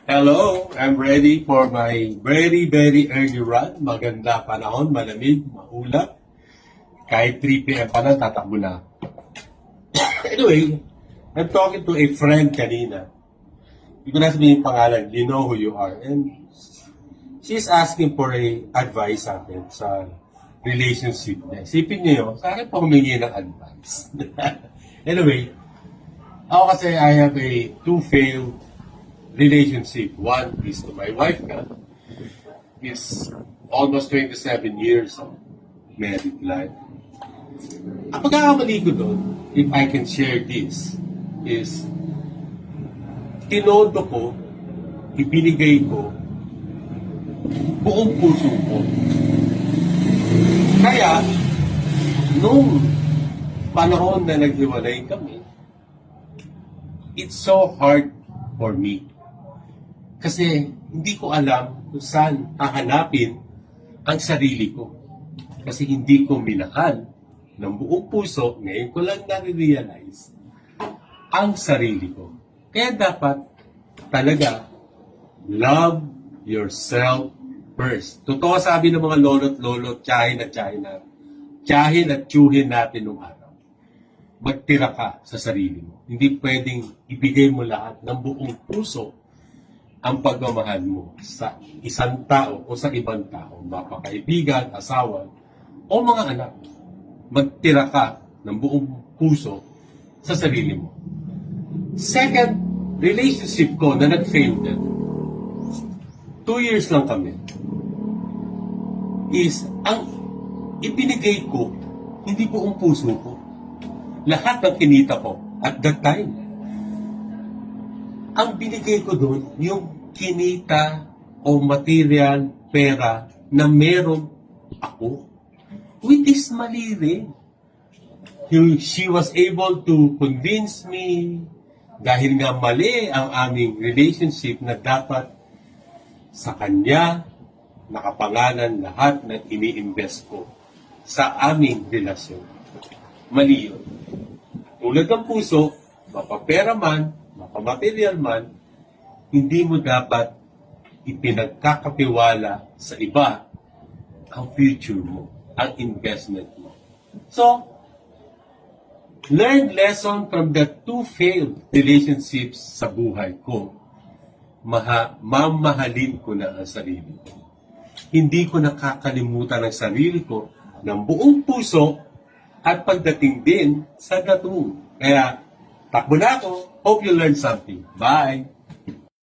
Hello, I'm ready for my very, very early run. Maganda panahon, malamig, maulap. Kahit 3 p.m. pa lang, tatakbo na. Anyway, I'm talking to a friend kanina. Hindi ko na sabihin yung pangalan, you know who you are. And she's asking for a advice sa akin sa relationship niya. Isipin niyo yun, sa akin pa humingi ng advice. Anyway, ako kasi I have a two failed relationship. One is to my wife na. It's almost 27 years of married life. Ang pagkakamali ko doon, if I can share this, is tinodo ko, ibinigay ko, buong puso ko. Kaya, nung panahon na naghiwalay kami, it's so hard for me. Kasi hindi ko alam kung saan hahanapin ang sarili ko. Kasi hindi ko minahal ng buong puso, ngayon ko lang nare-realize, ang sarili ko. Kaya dapat talaga love yourself first. Totoo sabi ng mga lolo't lolo, tsahin at tsuhin natin nung araw. Magtira ka sa sarili mo. Hindi pwedeng ibigay mo lahat ng buong puso ang pagmamahal mo sa isang tao o sa ibang tao, mapakaibigan, asawa, o mga anak. Magtira ka ng buong puso sa sarili mo. Second, relationship ko na nag-fail din. 2 years lang kami. Is, ang ibinigay ko, hindi buong puso ko. Lahat ng kinita ko at that time, ang binigay ko doon, yung kinita o material, pera na meron ako. Which is mali rin. She was able to convince me dahil nga mali ang aming relationship na dapat sa kanya nakapangalan lahat ng ini-invest ko sa aming relasyon. Mali yun. Tulad ng puso, mapapera man, mapamaterial man, hindi mo dapat ipinagkakapiwala sa iba ang future mo, ang investment mo. So, learn lesson from the two failed relationships sa buhay ko. Mamahalin ko na ang sarili ko. Hindi ko nakakalimutan ang sarili ko ng buong puso at pagdating din sa datung. Kaya, takbo na ako. Hope you learned something. Bye!